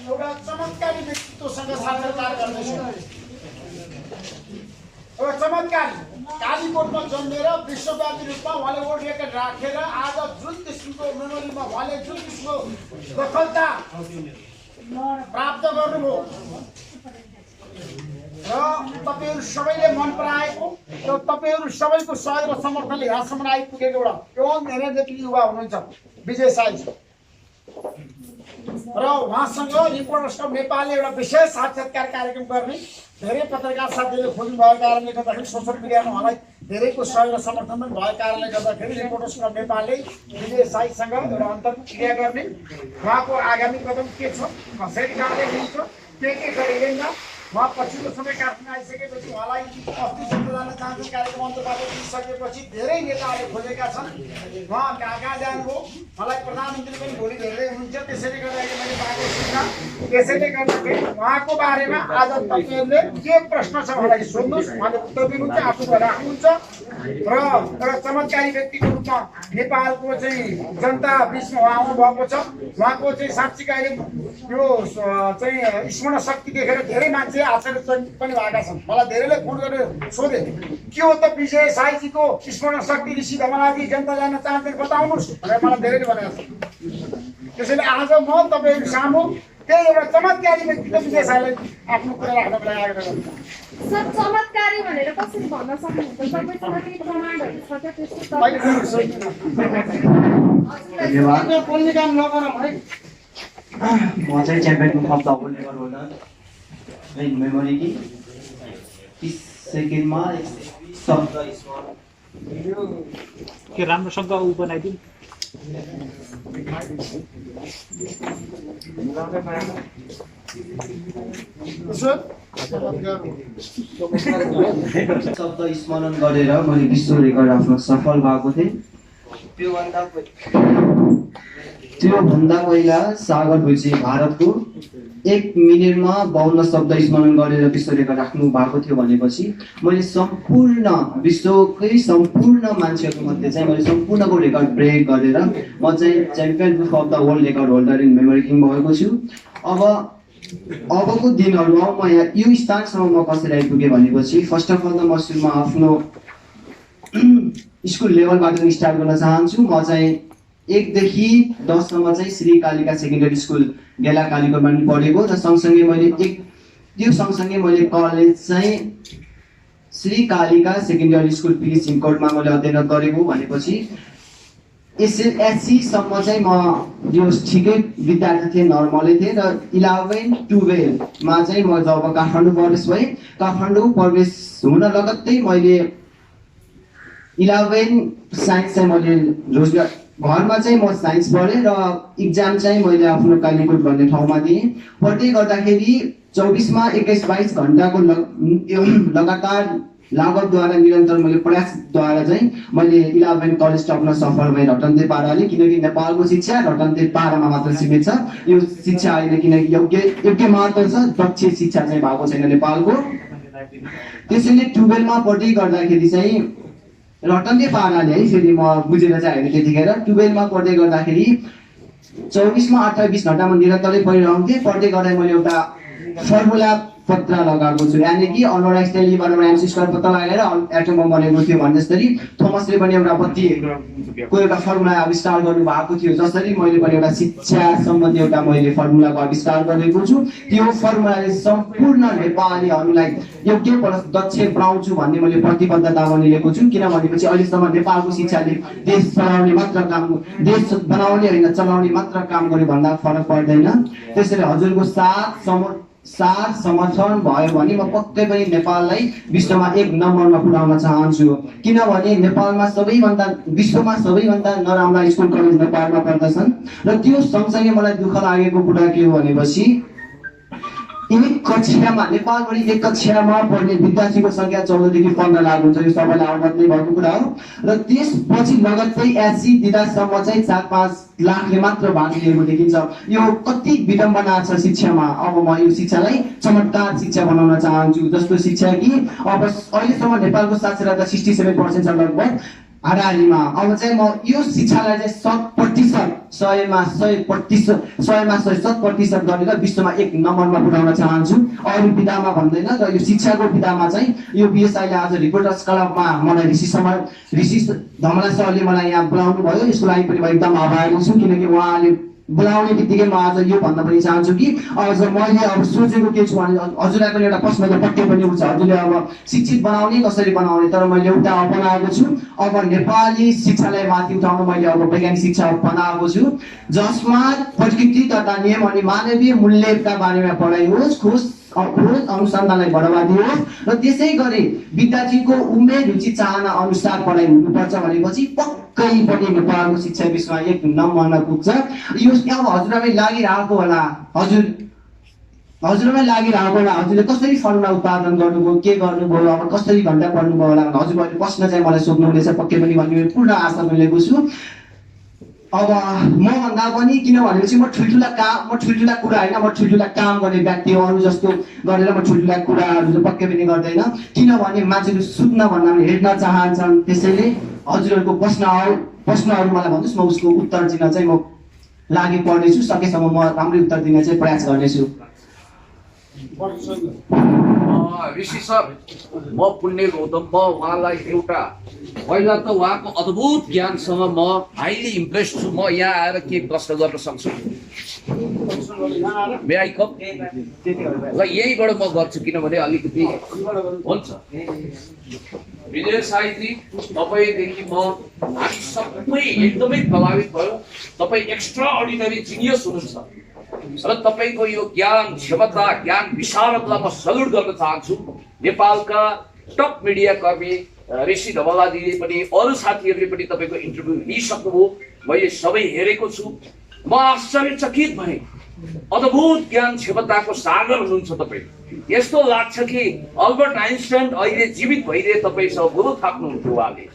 एउटा चमत्कारी व्यक्तित्वसँग साक्षात्कार गर्दैछु। एउटा चमत्कारी कालीकोटमा जन्मेर विश्वव्यापी रूपमा उहाँले वर्ल्ड रेकर्ड राखेर आज जुन किसिमको मेमोरीमा उहाँले जुन किसिमको सफलता प्राप्त गर्नुभयो र तपाईहरु सबैले मन पराएको र तपाईहरु सबैको सहयोग र समर्थनले यहाँसम्म आइपुगेको एउटा यौन एनर्जेटिक युवा हुनुहुन्छ विजय साई र उहाँसँग रिपोर्टर्स क्लब नेपालले एउटा विशेष साक्षात्कार कार्यक्रम गर्ने धेरै पत्रकार साथीहरूले खोज्नु भएको कारणले गर्दाखेरि सोशल मिडियामा उहाँलाई धेरैको सहयोग र समर्थन पनि भएको कारणले गर्दाखेरि रिपोर्टर्स क्लब नेपालले विजय साईसँग एउटा अन्तर्क्रिया गर्ने उहाँको आगामी कदम के छ कसरी कार्य हुन्छ के गरिँदैन उहाँ पछिल्लो समय काठमाडौँ आइसकेपछि उहाँलाई अस्ति जान चाहन्छु कार्यक्रम अन्तर्गत दिइसकेपछि धेरै नेताहरूले खोजेका छन् उहाँ कहाँ कहाँ जानुभयो उहाँलाई प्रधानमन्त्री पनि भोलि हेर्दै हुनुहुन्छ त्यसैले गर्दाखेरि मैले पाएको सूचना त्यसैले गर्दाखेरि उहाँको बारेमा आज तपाईँहरूले के प्रश्न छ उहाँलाई सोध्नुहोस् उहाँले उत्तर दिनुहुन्छ आफू राख्नुहुन्छ र एउटा चमत्कारी व्यक्तिको रूपमा नेपालको चाहिँ जनता बिचमा उहाँ आउनुभएको छ उहाँको चाहिँ साँच्चीकै अहिले यो चाहिँ स्मरण शक्ति देखेर धेरै मान्छे आश्चर्यचकित पनि भएका छन् मलाई धेरैले फोन गरेर सोधे के हो त विजय साईजीको स्मरण शक्ति ऋषि धमलाजी जनता जान चाहन्थे बताउनुहोस् भनेर मलाई धेरैले भनेको छ त्यसैले आज म तपाईँहरू सामु त्यही एउटा चमत्कारी व्यक्तित्व विजय साईलाई आफ्नो कुरा राख्नको लागि आग्रह गर्छु सर चमत्कारी भनेर कसरी भन्न सक्नुहुन्छ तपाईसँग के प्रमाणहरु छ त त्यस्तो धन्यवाद बोल्ने काम नगरौँ है म चाहिँ च्याम्पियनको कप बोल्ने गर्नु मेमोरी की 30 सेकेन्डमा शब्द के राम्रोसँग उ बनाइदिनु शब्द स्मरण गरेर मैले विश्व रेकर्ड आफ्नो सफल भएको थिएँ त्योभन्दा पहिला सागर भुजी भारतको 1 मिनेटमा 52 शब्द स्मरण गरेर विश्व रेकर्ड राख्नु भएको थियो भनेपछि मैले सम्पूर्ण विश्वकै सम्पूर्ण मान्छेहरूको मध्ये चाहिँ मैले सम्पूर्णको रेकर्ड ब्रेक गरेर म चाहिँ champion book of the world record holder in memory king भएको छु। अबको दिनहरुमा म यहाँ यो स्थानसम्म म कसरी आइपुगेँ भनेपछि फर्स्ट अफ अल त म सुरुमा आफ्नो स्कुल लेभलबाट स्टार्ट गर्न चाहन्छु। म चाहिँ 1 देखि 10 सम्म चाहिँ श्री कालिका सेकेन्डरी स्कुल गेला कालीकोटमा पढेको र सँगसँगै मैले त्यो सँगसँगै मैले कलेज चाहिँ श्री कालिका सेकेन्डरी स्कुल पी सिमकोटमा मैले अध्ययन गरेको भनेपछि एसएलएससी सम्म चाहिँ म यो ठिकै विद्यार्थी थिएँ नर्मलै थिएँ र 11-12 मा चाहिँ म जब काठमाडौँ प्रवेश भएँ काठमाडौँ प्रवेश हुन लगत्तै मैले 11 साइन्स चाहिँ मैले रोजगार घरमा चाहिँ म साइन्स पढेँ र इक्जाम चाहिँ मैले आफ्नो कालीकोट भन्ने ठाउँमा दिएँ। पढ्दै गर्दाखेरि 24 मा 21-22 घण्टाको लगातार लागतद्वारा निरन्तर मैले प्रयासद्वारा चाहिँ मैले 11 कलेज टप्न सफल भएँ रटन्ते पाराले किनकि नेपालको शिक्षा रटन्ते पारामा मात्र सीमित छ। यो शिक्षा अहिले किनकि योग्य मात्र छ दक्ष शिक्षा चाहिँ भएको छैन नेपालको। त्यसैले 12 मा पढ्दै गर्दाखेरि चाहिँ रटन्ते पाराले है फेरि म बुझेर चाहिँ होइन त्यतिखेर 12 मा पढ्दै गर्दाखेरि 24 मा 28 घण्टामा निरन्तरै पढिरहन्थेँ। पढ्दै गर्दा मैले एउटा फर्मुला पत्र लगाएको छु यानी कि अनोरा स्टाइल बराबर एमसी स्क्वायर पत्ता लगाएर एटम बम बनेको थियो भने जसरी थोमसले पनि एउटा बत्तीको एउटा फर्मुला आविष्कार गर्नु भएको थियो जसरी मैले पनि एउटा शिक्षा सम्बन्धी एउटा मैले फर्मुलाको आविष्कार गरेको छु। त्यो फर्मुलाले सम्पूर्ण नेपालीहरूलाई योग्य दक्ष बनाउँछु भन्ने मैले प्रतिबद्धता बनिएको छु किनभनेपछि अहिलेसम्म नेपालको शिक्षाले देश चलाउने मात्र काम देश बनाउने होइन चलाउने मात्र काम गर्यो भन्दा फरक पर्दैन। त्यसैले हजुरको साथ समर्थन भयो भने म पक्कै पनि नेपाललाई विश्वमा 1 नम्बरमा पुर्याउन चाहन्छु किनभने नेपालमा सबैभन्दा विश्वमा सबैभन्दा नराम्रा स्कुल कलेज नेपालमा पर्दछन् र त्यो सँगसँगै मलाई दुःख लागेको कुरा के हो भनेपछि एक कक्षामा नेपालभरि एक कक्षामा पढ्ने विद्यार्थीको संख्या 14 देखि 15 लाख हुन्छ। यो सबैलाई अवगत नै भएको कुरा हो र त्यसपछि लगत्तै एससी दिदासम्म चाहिँ 4-5 लाखले मात्र भाग लिएको देखिन्छ। यो कति विडम्बना छ शिक्षामा। अब म यो शिक्षालाई चमत्कार शिक्षा बनाउन चाहन्छु जस्तो शिक्षा कि अब अहिलेसम्म नेपालको साक्षरता 67% छ लगभग हाराहारीमा अब चाहिँ म यो शिक्षालाई चाहिँ 100% 100% गरेर विश्वमा 1 नम्बरमा पुर्याउन चाहन्छु। अरू विधामा भन्दैन र यो शिक्षाको विधामा चाहिँ यो बिएसआईले आज रिपोर्टर्स क्लबमा मलाई ऋषि धमला सरले मलाई यहाँ बोलाउनु भयो, यसको लागि पनि म एकदम आभारी छु। किनकि उहाँले बोलाउने बित्तिकै म आज यो भन्न पनि चाहन्छु कि आज मैले अब सोचेको के छु भने हजुरलाई पनि एउटा प्रश्न त पक्कै पनि उठ्छ, हजुरले अब शिक्षित बनाउने कसरी बनाउने, तर मैले एउटा अपनाएको छु। अब नेपाली शिक्षालाई माथि उठाउन मैले अब वैज्ञानिक शिक्षा बनाएको छु, जसमा प्रकृति तथा नियम अनि मानवीय मूल्यका बारेमा पढाइयोस्, खोज अनुसन्धानलाई बढावा दियोस् र त्यसै गरी विद्यार्थीको उमेर रुचि चाहना अनुसार पढाइ हुनुपर्छ भनेपछि पक्कै पनि नेपालको शिक्षा विश्वमा 1 नम्बरमा पुग्छ। यो अब हजुरलाई लागिरहेको होला, हजुरलाई लागिरहेको होला हजुरले कसरी फर्मुला उत्पादन गर्नुभयो, के गर्नुभयो, अब कसरी घण्टा पढ्नुभयो होला भने हजुरले प्रश्न चाहिँ मलाई सोध्नुहुनेछ, पक्कै पनि भन्ने पूर्ण आशा लिएको छु। अब म भन्दा पनि किन भनेपछि म ठुल्ठुला कुरा होइन, म ठुल्ठुला काम गर्ने व्यक्ति हो, अरू जस्तो गरेर म ठुल्ठुला कुराहरू पक्कै पनि गर्दैन। किनभने मान्छेहरू सुत्न भन्दा पनि हेर्न चाहन्छन्, त्यसैले हजुरहरूको प्रश्नहरू मलाई भन्नुहोस्, म उसको उत्तर दिन चाहिँ म लागि पढ्नेछु, सकेसम्म म राम्रै उत्तर दिन चाहिँ प्रयास गर्नेछु। ऋषि सर, म पुण्य गौतम, म उहाँलाई एउटा पहिला त उहाँको अद्भुत ज्ञानसँग म हाइली इम्प्रेस छु। म यहाँ आएर के प्रश्न गर्न सक्छु? ल यहीँबाट म गर्छु, किनभने अलिकति हुन्छ। विजय साईजी, तपाईँदेखि हामी सबै एकदमै प्रभावित भयो। तपाईँ एक्स्ट्रा अर्डिनरी जिनियस हुनुहुन्छ र तपाईँको यो ज्ञान क्षमता, ज्ञान विशारदलाई म सल्युट गर्न चाहन्छु। नेपालका टप मिडिया कर्मी ऋषि धमलाजीले पनि अरू साथीहरूले पनि तपाईँको इन्टरभ्यू लिइसक्नुभयो, मैले सबै हेरेको छु। म आश्चर्यचकित भएँ, अद्भुत ज्ञान क्षमताको सागर हुनुहुन्छ तपाईँ। यस्तो लाग्छ कि अल्बर्ट आइन्स्टाइन अहिले जीवित भइदिए तपाईँसँग गुरु थाप्नुहुन्थ्यो उहाँले।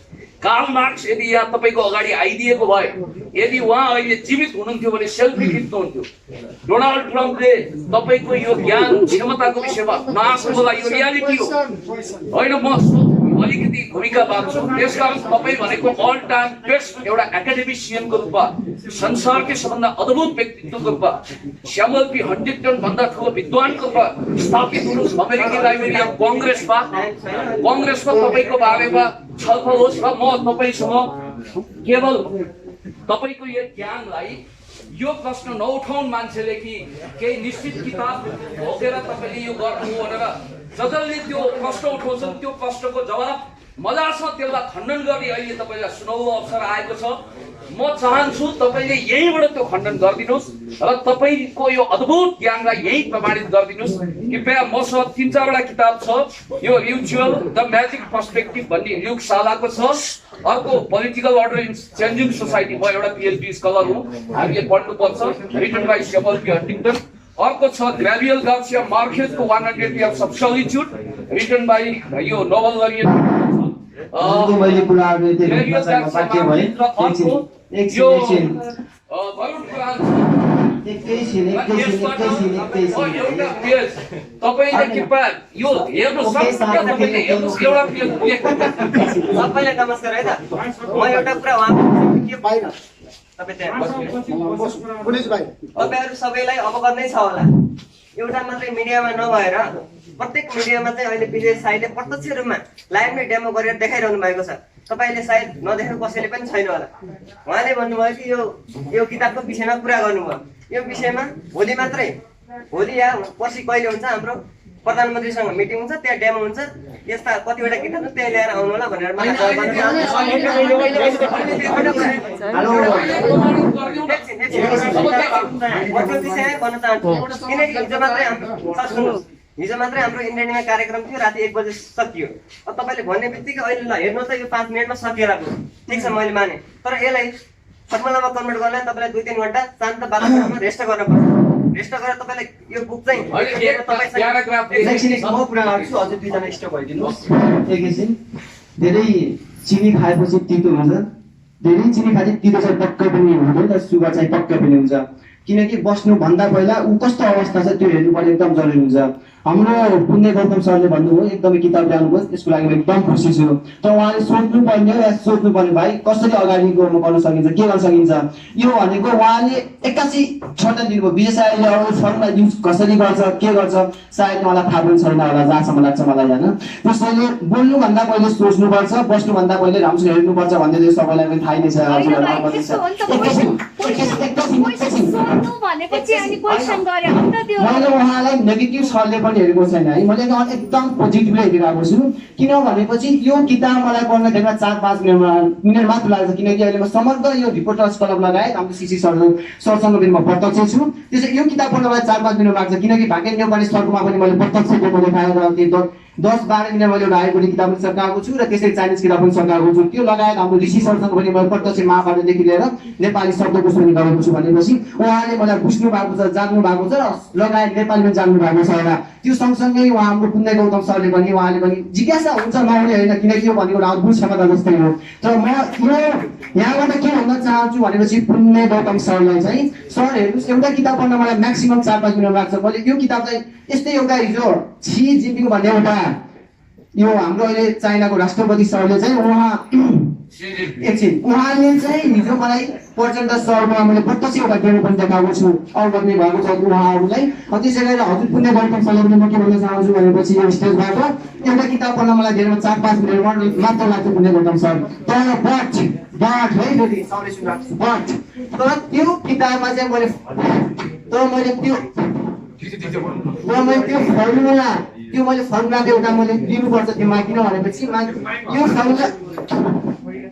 कार्ल मार्क्स यदि यहाँ तपाईँको अगाडि आइदिएको भए, यदि उहाँ अहिले जीवित हुनुहुन्थ्यो भने सेल्फी खिच्नुहुन्थ्यो। डोनाल्ड ट्रम्पले तपाईँको यो ज्ञान क्षमताको विषयमा नआस्नु होला, यो रियालिटी हो होइन। म अलिकति भूमिका बाँध्छु, त्यसकारण तपाईँ भनेको अल टाइम बेस्ट एउटा एकाडेमिसियनको रूपमा, संसारकै सबभन्दा अद्भुत व्यक्तित्वको रूपमा, स्यामुअल पी हन्टिङटन भन्दा ठुलो विद्वानको रूपमा स्थापित हुनुहोस् अमेरिकी लाइब्रेरी अफ कङ्ग्रेसमा तपाईँको बारेमा छलफल होस् र म तपाईँसँग केवल तपाईँको यो ज्ञानलाई यो प्रश्न नउठाउन् मान्छेले कि केही निश्चित किताब भोगेर तपाईँले यो गर्नु भनेर जसले त्यो प्रश्न उठाउँछन् त्यो प्रश्नको जवाब मजासँग त्यसलाई खण्डन गर्ने अहिले तपाईँलाई सुनौलो अवसर आएको छ। म चाहन्छु तपाईँले यहीँबाट त्यो खण्डन गरिदिनुहोस् र तपाईँको यो अद्भुत ज्ञानलाई यहीँ प्रमाणित गरिदिनुहोस्। कृपया मसँग 3-4वटा किताब छ, यो रिचुअल द म्याजिक पर्सपेक्टिभ भन्ने ल्युक सालाको छ, अर्को political order in changing society, म एउटा पिएचडी स्कलर हुँ, हामीले पढ्नुपर्छ, written by Samuel P Huntington. अर्को छ ग्रेभियल गार्सिया मार्केजको 100 Years of Solitude, written by यो नोबल लरियट। मैले कुराहरू यति लेख्न चाहिँ बाध्य भएँ। तपाईँले कृपया यो हेर्नुहोस्, सबैलाई नमस्कार है त। म एउटा कुरा के पाइन तपाईँहरू सबैलाई अवगत नै छ होला। एउटा मात्रै मिडियामा नभएर प्रत्येक मिडियामा चाहिँ अहिले विजय साईले प्रत्यक्ष रूपमा लाइभमै डेमो गरेर देखाइरहनु भएको छ। तपाईँले सायद नदेखेको कसैले पनि छैन होला। उहाँले भन्नुभयो कि यो किताबको विषयमा कुरा गर्नुभयो। यो विषयमा भोलि या पर्सि कहिले हुन्छ हाम्रो प्रधानमन्त्रीसँग मिटिङ हुन्छ, त्यहाँ डेमो हुन्छ, यस्ता कतिवटा किताब छ त्यहाँ ल्याएर आउनु होला भनेर मलाई भन्न चाहन्छु। किनकि हिजो मात्रै हाम्रो इन्डियनमा कार्यक्रम थियो, राति 1 बजे सकियो। अब तपाईँले भन्ने बित्तिकै अहिले ल हेर्नु त यो 5 मिनटमा सकिएर गयो, ठिक छ मैले माने, तर यसलाई फर्मुलामा कन्भर्ट गर्नलाई तपाईँलाई 2-3 घन्टा शान्त वातावरणमा रेस्ट गर्नुपर्छ। रेस्ट गरेर तपाईँलाई यो बुक चाहिँ म कुरा गर्छु, अझै 2जना स्टप भइदिनुहोस् एकैछिन। धेरै चिनी खाएपछि तितो हुन्छ, धेरै चिनी खाएपछि तितो चाहिँ पक्कै पनि हुँदैन, सुगर चाहिँ पक्कै पनि हुन्छ। किनकि बस्नुभन्दा पहिला ऊ कस्तो अवस्था छ त्यो हेर्नुपर्ने एकदम जरुरी हुन्छ। हाम्रो पुण्य गौतम सरले भन्नुभयो एकदमै किताब ल्याउनुभयो, त्यसको लागि म एकदम खुसी छु। तर उहाँले सोध्नु पर्ने हो या सोध्नु पर्ने भाइ कसरी अगाडि गर्न सकिन्छ, के गर्न सकिन्छ, यो भनेको उहाँले 81 छटन दिनुभयो। विजयसाईले अब फर्मुला युज कसरी गर्छ, के गर्छ सायद मलाई थाहा पनि छैन होला, जहाँसम्म लाग्छ मलाई होइन। त्यसैले बोल्नुभन्दा पहिले सोच्नुपर्छ, बस्नुभन्दा पहिले राम्रोसँग हेर्नुपर्छ भन्ने चाहिँ सबैलाई पनि थाहै नै छ। मैले उहाँलाई नेगेटिभ सरले पनि हेरेको छैन है, मैले एकदम पोजिटिभली हेरिरहेको छु। किन भनेपछि यो किताब मलाई पढ्न धेरै 4-5 मिनट मात्र लाग्छ, किनकि अहिले म समग्र यो रिपोर्टर्स क्लब लगायत हाम्रो सिसी सरसँग पनि म प्रत्यक्ष छु। त्यसै यो किताब पढ्न मलाई 4-5 मिनट लाग्छ, किनकि भाग्य नेपाली सरकोमा पनि मैले प्रत्यक्ष डेमो देखाएर 10-12 मिनट मैले एउटा आएको किताब पनि सकाएको छु र त्यसै चाइनिज किताब पनि सकाएको छु। त्यो लगायत हाम्रो ऋषि सरसँग पनि मैले प्रत्यक्ष महाभारतदेखि लिएर नेपाली शब्दकोश पनि गरेको छु भनेपछि उहाँले मलाई बुझ्नु भएको छ, जान्नु भएको छ र लगायत नेपाली पनि जान्नु भएको छ होला। त्यो सँगसँगै उहाँ हाम्रो पुण्य गौतम सरले पनि उहाँले पनि जिज्ञासा हुन्छ नहुने होइन, किनकि यो भनेको एउटा अद्भुत क्षमता जस्तै हो। तर म यो यहाँबाट के भन्न चाहन्छु भनेपछि पुण्य गौतम सरलाई चाहिँ सर हेर्नुहोस्, एउटा किताब पढ्न मलाई म्याक्सिमम 4-5 मिनट लाग्छ। मैले यो किताब चाहिँ यस्तै एउटा हिजो सी जिनपिङ भन्ने एउटा यो हाम्रो अहिले चाइनाको राष्ट्रपति सरले चाहिँ उहाँले चाहिँ हिजो मलाई प्रचण्ड सरको मैले प्रत्यक्ष एउटा डेमो पनि देखाएको छु, अवगत नै भएको छ उहाँहरूलाई। त्यसै गरेर हजुर पुण्य गौतम सरले पनि म के भन्न चाहन्छु भनेपछि यो स्टेजबाट एउटा किताब पढ्न मलाई धेरै 4-5 मिनट मात्र लाग्छ पुण्य गौतम सर। तर बट है फेरि सरले सुनिरहेको बट तर त्यो किताबमा चाहिँ मैले फर्मुला एउटा मैले दिनुपर्छ दिमाग, किन भनेपछि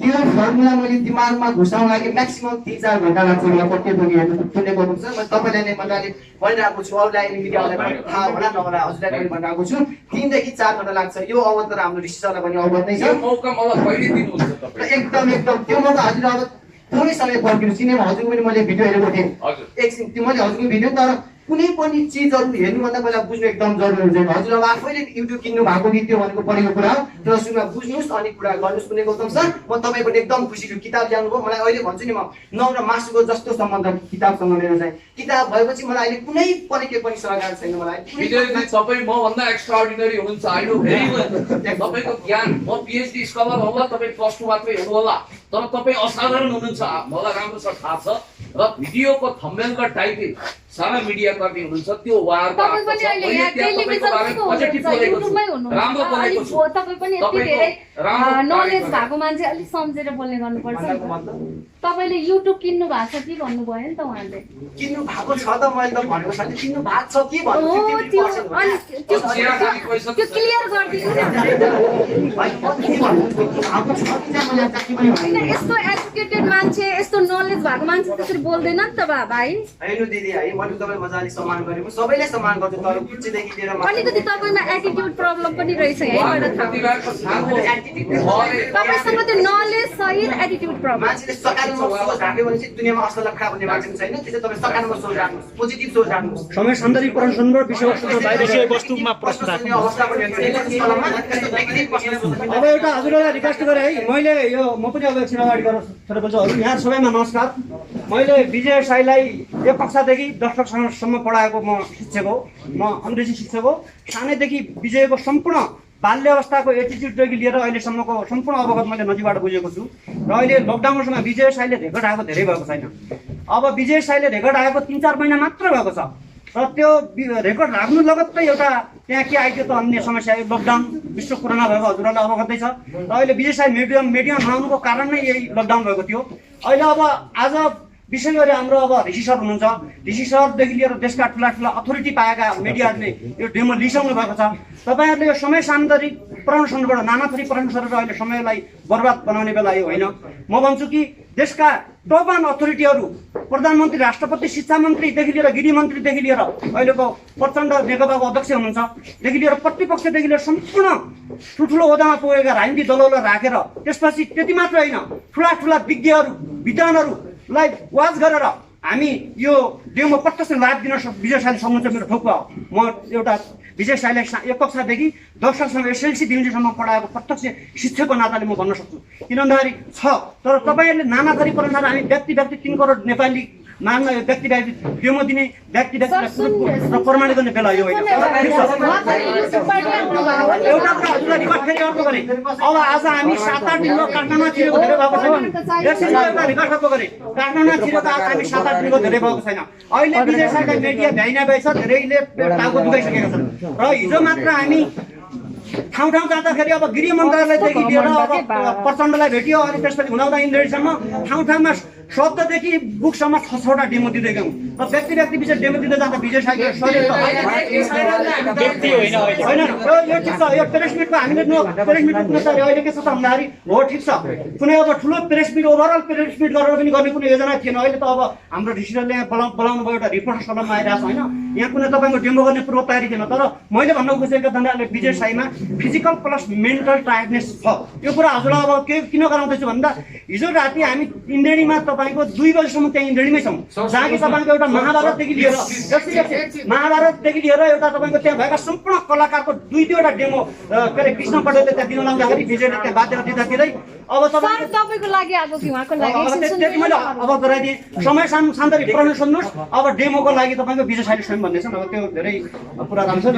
त्यो फर्मुला मैले दिमागमा घुसाउन लागि म्याक्सिमम 3-4 घन्टा लाग्छ मलाई प्रत्येक पनि पुण्य गौतम सर। म तपाईँलाई नै मजाले भनिरहेको छु, अरूलाई मिडियाहरूलाई पनि थाहा होला नहोला, हजुरलाई पनि भनिरहेको छु 3 देखि 4 घन्टा लाग्छ। यो अवगत तर हाम्रो ऋषि सरलाई पनि अवगत नै छ। एकदम त्यो मौका हजुर अब थोरै समय पर्खिनुहोस्, किनभने हजुरको पनि मैले भिडियो हेरेको थिएँ एकछिन, त्यो मैले हजुरको भिडियो तर कुनै पनि चिजहरू हेर्नुभन्दा पहिला बुझ्नु एकदम जरुरी हुन्छ। हजुर अब आफैले युट्युब किन्नु भएको कि त्यो भनेको पढेको कुरा हो, त्यो सुन्नु बुझ्नुहोस् अनि कुरा गर्नुहोस्। पुण्य गौतम सर म तपाईँको एकदम खुसी छु, किताब ल्याउनु भयो। मलाई अहिले भन्छु नि म नौ र मासुको जस्तो सम्बन्ध किताबसँग मेरो चाहिँ, किताब भएपछि मलाई अहिले कुनै पनि के पनि सरकार छैन मलाई। तपाईँ मभन्दा एक्स्ट्राअर्डिनरी हुनुहुन्छ, आई नो भेरी वेल। तपाईँको ज्ञान, म पिएचडी स्कलर होला, तपाईँ +2 मात्रै हुनु होला, तर तपाईँ असाधारण हुनुहुन्छ, मलाई राम्रोसँग थाहा छ। र भिडियोको थम्बनेलको टाइटल सारा मिडिया कर्मी हुनुहुन्छ, त्यो उहाँहरूको तपाईं पनि अहिले यहाँ टेलिभिजनमा पोजिटिभ बोलेको छु, राम्रो बोलेको छु। तपाईं पनि यति धेरै नलेज भएको मान्छे अलि सम्झेर बोल्ने गर्नुपर्छ। तपाईले युट्युब किन्नु भएको छ कि भन्नुभयो नि त उहाँले। किन्नु भएको छ त मैले त भनेको छैन, किन्नु भएको छ कि भन्नु त्यो क्लियर गरिदिनु। यस्तो एजुकेटेड मान्छे, यस्तो नलेज भएको मान्छे त्यसरी बोल्दैन नि त भाइ। हैन दिदी, है मैले तपाईलाई मजाले सम्मान गरेको, सबैले सम्मान गर्छु, तर कुचेदेखि लिएर अलिकति तपाईमा एटिट्युड प्रब्लम पनि रहेछ यहीबाट थाहा हुन्छ। तपाईसँग त्यो नलेज सहित एटिट्युड प्रब्लम। मान्छेले सकारात्मक सोच राख्यो भने चाहिँ दुनियामा असल खराब भन्ने मान्छे छैन, त्यसैले तपाईँ सकारात्मक सोच राख्नुहोस्, पोजिटिभ सोच राख्नुहोस्। समय सन्दर्भीकरण सुन्नुभयो, विषयवस्तुमा प्रश्न राख्नु। अब एउटा हजुरलाई रिक्वेस्ट गरेँ है, मैले यो म पनि अब एकछिन अगाडि गरेर बोल्छु। हजुर यहाँ सबैमा नमस्कार। मैले विजय साईलाई 1 कक्षादेखि 10 कक्षासम्म पढाएको म शिक्षक हो, म अङ्ग्रेजी शिक्षक हो। सानैदेखि विजयको सम्पूर्ण बाल्य अवस्थाको एटिट्युडदेखि लिएर अहिलेसम्मको सम्पूर्ण अवगत मैले नजिकबाट बुझेको छु। र अहिले लकडाउनको समय विजय साईले रेकर्ड आएको धेरै भएको छैन। अब विजय साईले रेकर्ड आएको 3-4 महिना मात्र भएको छ, र त्यो रेकर्ड राख्नु लगत्तै एउटा त्यहाँ के आइदियो त अन्य समस्या, लकडाउन, विश्व कोरोना भएको हजुरहरूलाई अवगतै छ। र अहिले विजय साई मिडिया नआउनुको कारण नै यही लकडाउन भएको थियो। अहिले अब आज विशेष गरी हाम्रो अब ऋषि सर हुनुहुन्छ, ऋषि सरदेखि लिएर देशका ठुला अथोरिटी पाएका मिडियाहरूले यो डेमो लिइसक्नु भएको छ। तपाईँहरूले यो समय सान्दर्भिक प्रश्नबाट नाना थरी प्रश्नहरू अहिले समयलाई बर्बाद बनाउने बेला यो होइन। म भन्छु कि देशका टप अथोरिटीहरू, प्रधानमन्त्री, राष्ट्रपति, शिक्षा मन्त्रीदेखि लिएर गृह मन्त्रीदेखि लिएर अहिलेको प्रचण्ड नेकपाको अध्यक्ष हुनुहुन्छ देखि लिएर प्रतिपक्षदेखि लिएर सम्पूर्ण ठुल्ठुलो ओहदामा पुगेका राजनीतिक दलहरूलाई राखेर, त्यसपछि त्यति मात्र होइन, ठुला विज्ञहरू, विद्वानहरूलाई वाच गरेर हामी यो डेमो प्रत्यक्ष लाभ दिन विजय साईले सक्नुहुन्छ। मेरो ठोक्पा हो, म एउटा विजय साईलाई 1 कक्षादेखि 10 कक्षासम्म एसएलसी डिग्रीसम्म पढाएको प्रत्यक्ष शिक्षकको नाताले म भन्न सक्छु। किन भन्दाखेरि छ, तर तपाईँहरूले नाना थरी प्रश्नहरू हामी व्यक्ति 3 करोड नेपाली माग्न व्यक्तिलाई डेमो दिने व्यक्तिलाई प्रमाणित गर्ने बेला यो होइन एउटा कुरा हजुरलाई रिक्वेस्ट फेरि अर्को गरेँ अब आज हामी 7-8 दिनको काठमाडौँमा छिरेको धेरै भएको छैन एकछिन एउटा रिक्वेस्ट अर्को गरेँ काठमाडौँमा छिरेको आज हामी 7-8 दिनको धेरै भएको छैन अहिले विजय साईलाई मिडिया भ्याइना भएछ धेरैले टाउको दुखाइसकेका छन् र हिजो मात्र हामी ठाउँ ठाउँ जाँदाखेरि अब गृह मन्त्रालयदेखि लिएर अब प्रचण्डलाई भेट्यो अनि त्यसपछि हुँदाहुँदा इन्द्रेणीसम्म ठाउँ ठाउँमा शब्ददेखि बुकसम्म 6-6वटा डेमो दिँदै गयौँ र व्यक्ति बिच डेमो दिँदै जाँदा विजय साईको शरीर त होइन यो ठिक छ यो प्रेस मिटको हामीले प्रेस मिट अहिले के छ त भन्दाखेरि हो ठिक छ कुनै अब ठुलो press meet overall press meet गरेर पनि गर्ने कुनै योजना थिएन अहिले त अब हाम्रो डिसिजनले बोलाउनु भयो एउटा रिपोर्ट सदनमा आइरहेको छ होइन यहाँ कुनै तपाईँको डेमो गर्ने पूर्व तयारी थिएन तर मैले भन्न खोजेको धन्दाले विजय साईमा फिजिकल प्लस मेन्टल टायर्डनेस छ यो कुरा हजुरलाई अब के किन गराउँदैछु भन्दा हिजो राति हामी इन्द्रेणीमा तपाईँको 2 बजीसम्म त्यहाँ इन्द्रेणीमै छौँ जहाँ कि तपाईँको एउटा महाभारतदेखि लिएर एउटा तपाईँको त्यहाँ भएका सम्पूर्ण कलाकारको 2-2वटा डेमो के अरे कृष्ण पटेलले त्यहाँ दिन लाउँदाखेरि विजयले त्यहाँ बाध्य दिँदाखेरै अब तपाईँको लागि आएको कि उहाँको लागि त्यति मैले अब गराइदिएँ समय सान्दर्भिक प्रश्न सोध्नुहोस् अब डेमोको लागि तपाईँको विजय साईले स्वयं भन्दैछन् अब त्यो धेरै कुरा राम्रो छ